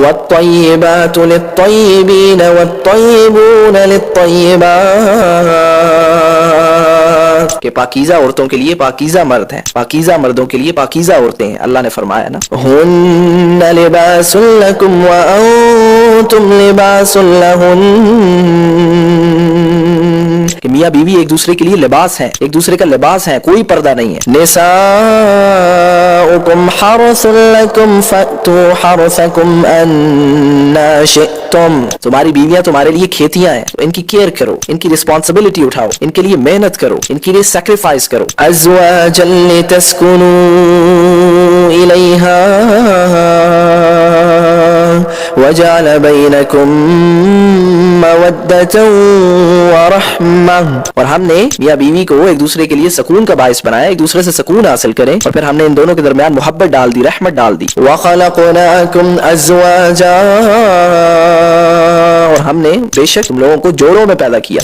والطيبات للطيبين والطيبون للطيبات، کہ پاکیزہ عورتوں کے لیے پاکیزہ مرد ہیں، پاکیزہ مردوں کے لیے پاکیزہ عورتیں ہیں. اللہ نے فرمایا نا ہن لباس لکم وانتم لباس لہن، کہ میاں بیوی ایک دوسرے کے لیے لباس ہیں، ایک دوسرے کا لباس ہے، کوئی پردہ نہیں ہے. نساؤکم حرث لکم فأتوا حرثکم انا شئتم، تمہاری بیویاں تمہارے لیے کھیتیاں ہیں، ان کی کیئر کرو، ان کی رسپانسبلٹی اٹھاؤ، ان کے لیے محنت کرو، ان کے لیے سیکریفائس کرو. ازواجا لتسکنوا الیہا وجعل بینکم مودۃ ورحمہ، اور ہم نے میاں بیوی کو ایک دوسرے کے لیے سکون کا باعث بنایا، ایک دوسرے سے سکون حاصل کریں، اور پھر ہم نے ان دونوں کے درمیان محبت ڈال دی، رحمت ڈال دی. وَخَلَقْنَاكُمْ أَزْوَاجًا، اور ہم نے بے شک تم لوگوں کو جوڑوں میں پیدا کیا.